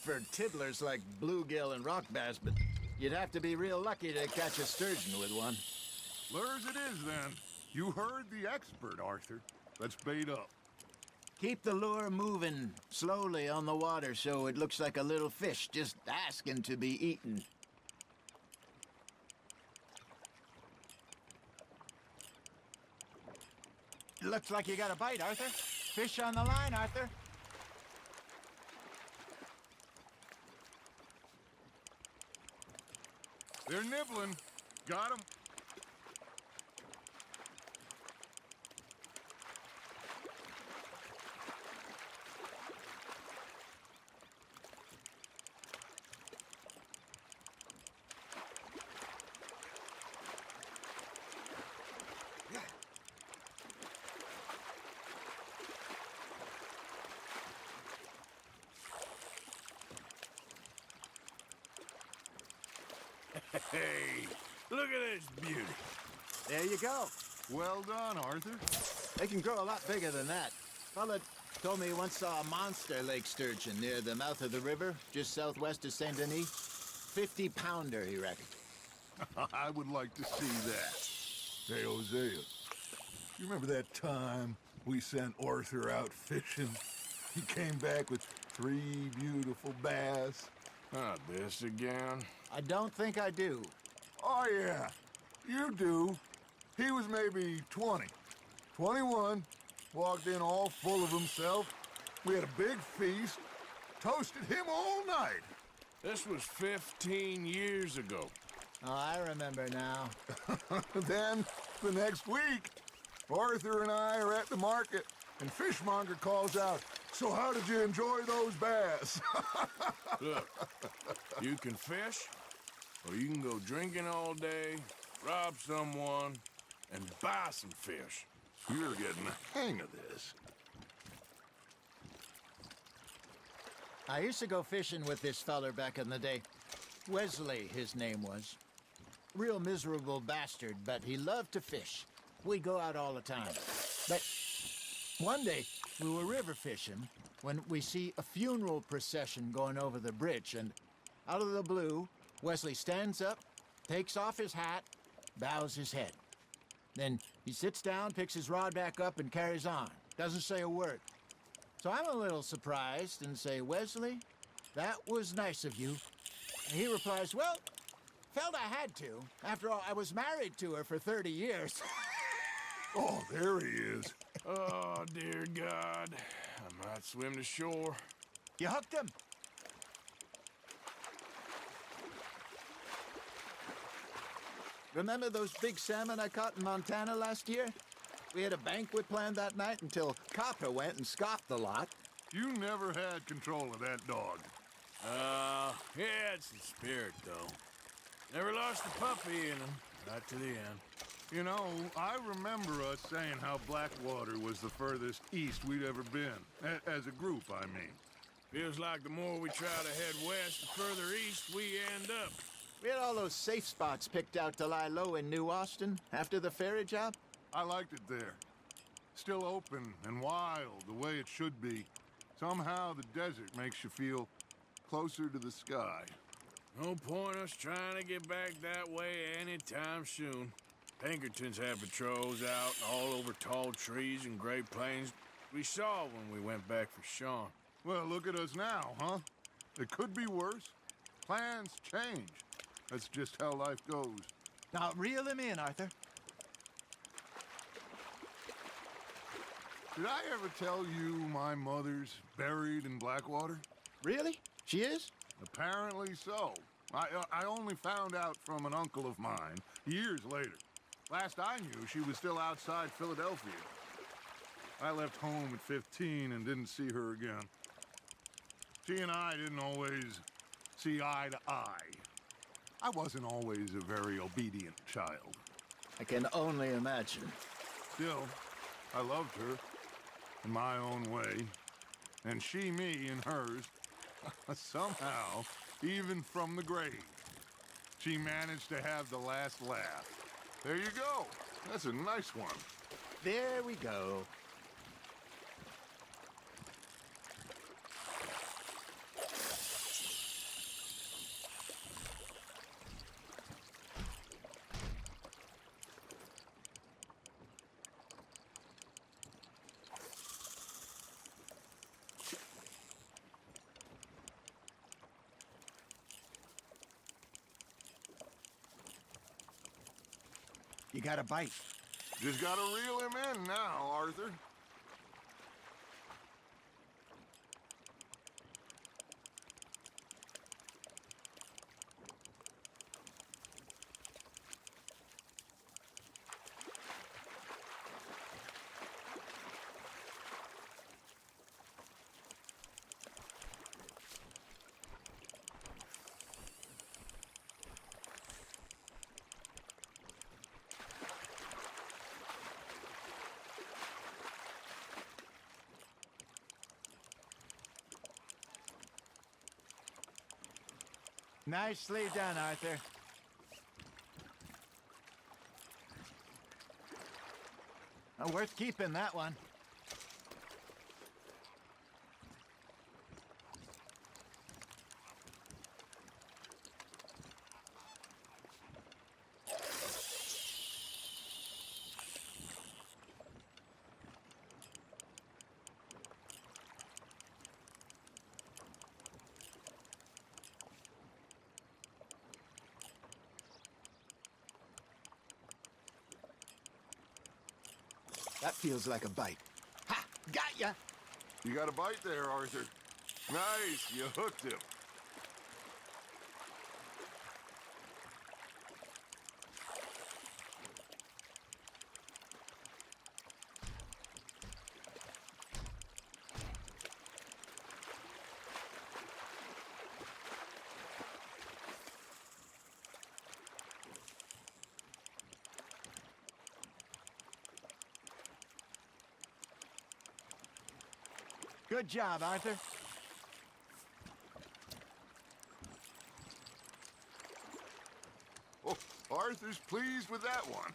for tiddlers like bluegill and rock bass, but you'd have to be real lucky to catch a sturgeon with one. Lures it is, then. You heard the expert, Arthur. Let's bait up. Keep the lure moving slowly on the water so it looks like a little fish just asking to be eaten. Looks like you got a bite, Arthur. Fish on the line, Arthur. They're nibbling. Got 'em. Hey, look at this beauty. There you go. Well done, Arthur. They can grow a lot bigger than that. Fella told me he once saw a monster lake sturgeon near the mouth of the river, just southwest of Saint Denis. 50-pounder, he reckoned. I would like to see that. Hey, Hosea, you remember that time we sent Arthur out fishing? He came back with 3 beautiful bass. Not this again. I don't think I do. Oh, yeah, you do. He was maybe 20, 21, walked in all full of himself. We had a big feast, toasted him all night. This was 15 years ago. Oh, I remember now. Then, the next week, Arthur and I are at the market, and Fishmonger calls out, "So how did you enjoy those bass?" Look, you can fish, or you can go drinking all day, rob someone, and buy some fish. You're getting the hang of this. I used to go fishing with this feller back in the day. Wesley, his name was. Real miserable bastard, but he loved to fish. We'd go out all the time. But one day, we were river fishing when we see a funeral procession going over the bridge, and out of the blue, Wesley stands up, takes off his hat, bows his head. Then he sits down, picks his rod back up, and carries on. Doesn't say a word. So I'm a little surprised and say, "Wesley, that was nice of you." And he replies, "Well, felt I had to. After all, I was married to her for 30 years. Oh, there he is. Oh, dear God. I might swim to shore. You hooked him. Remember those big salmon I caught in Montana last year? We had a banquet planned that night until Copper went and scoffed the lot. You never had control of that dog. He had some spirit, though. Never lost a puppy in him, right to the end. You know, I remember us saying how Blackwater was the furthest east we'd ever been. As a group, I mean. Feels like the more we try to head west, the further east we end up. We had all those safe spots picked out to lie low in New Austin after the ferry job. I liked it there. Still open and wild, the way it should be. Somehow the desert makes you feel closer to the sky. No point us trying to get back that way anytime soon. Pinkertons had patrols out all over tall trees and Great Plains. We saw when we went back for Sean. Well, look at us now, huh? It could be worse. Plans change. That's just how life goes. Now, reel him in, Arthur. Did I ever tell you my mother's buried in Blackwater? Really? She is? Apparently so. I only found out from an uncle of mine years later. Last I knew, she was still outside Philadelphia. I left home at 15 and didn't see her again. She and I didn't always see eye to eye. I wasn't always a very obedient child. I can only imagine. Still, I loved her in my own way, and she me in hers. Somehow, even from the grave, she managed to have the last laugh. There you go. That's a nice one. There we go. You got a bite. Just gotta reel him in now, Arthur. Nicely done, Arthur. Worth keeping, that one. That feels like a bite. Ha! Got ya! You got a bite there, Arthur. Nice, you hooked him. Good job, Arthur. Oh, Arthur's pleased with that one.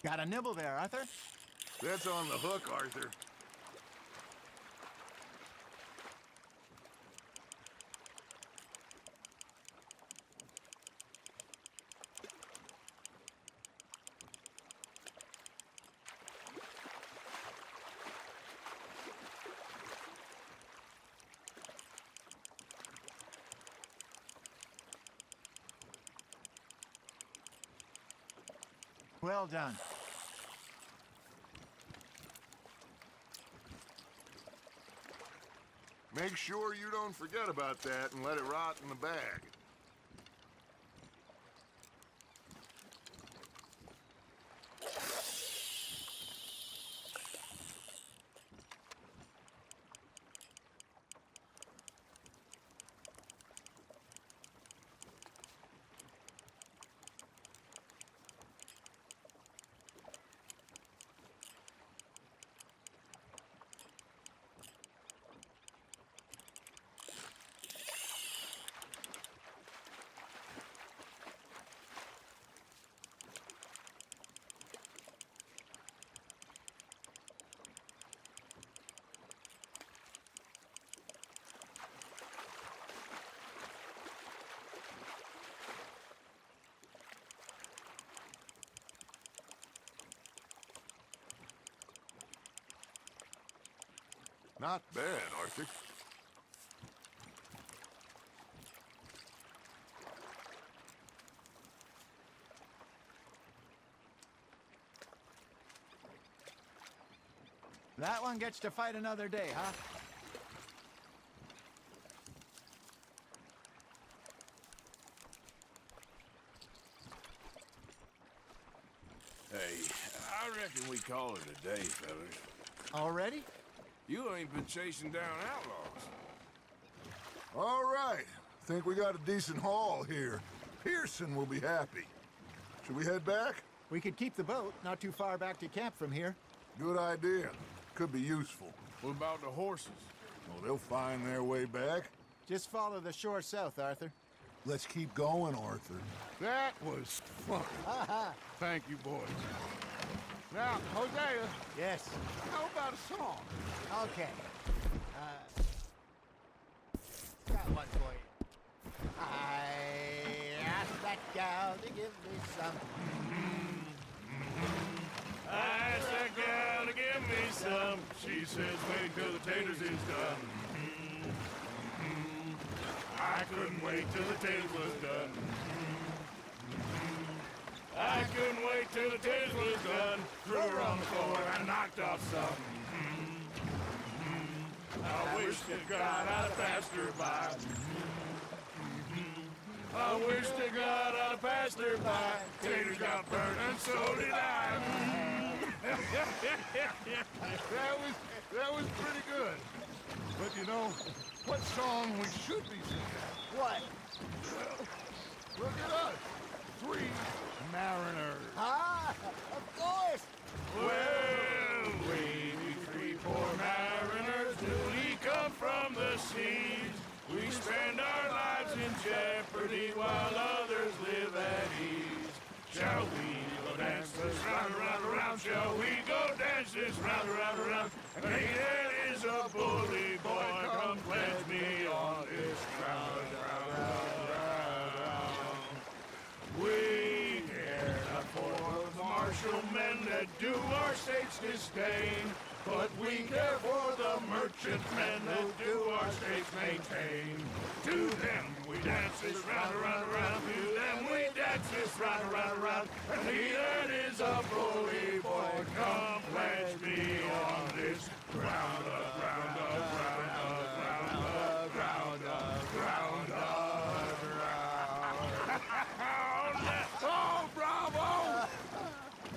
Got a nibble there, Arthur. That's on the hook, Arthur. Well done. Make sure you don't forget about that and let it rot in the bag. Not bad, Arthur. That one gets to fight another day, huh? Hey, I reckon we call it a day, fellas. Already? You ain't been chasing down outlaws. All right. Think we got a decent haul here. Pearson will be happy. Should we head back? We could keep the boat, not too far back to camp from here. Good idea. Could be useful. What about the horses? Well, they'll find their way back. Just follow the shore south, Arthur. Let's keep going, Arthur. That was fun. Ha ha! Thank you, boys. Now, Hosea, Yes. how about a song? Okay. Got one for you. I asked that gal to give me some. I asked that gal to give me some. She says, wait till the taters is done. I couldn't wait till the taters was done. I couldn't wait till the taters was done. Threw her on the floor and knocked off some. I wish to God I'd have passed her by. I wish to God I'd have passed her by. Taters got burnt and so did I. That was pretty good. But you know, what song we should be singing? What? Look at us. 3 mariners. Ah, of course. Well, we three poor mariners, newly come from the seas. We spend our lives in jeopardy while others live at ease. Shall we go dance this round, around, around? Shall we go dance this round, around, around? And he that is a bully boy, come pledge me on this round, round, round, round. We care not for the martial men that do our state's disdain, but we care for the merchant men that do our states maintain. To them we dance this round, around, around. To them we dance this round, around, around. And he that is a bully boy, come pledge me on this ground up, ground up, ground up, ground up, ground up, ground up, ground up. Oh, bravo!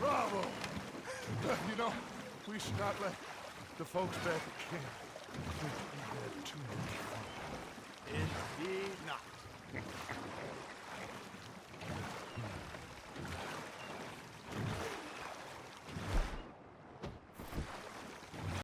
Bravo! You know, we should not let the folks back at camp think we had too much fun. Indeed not.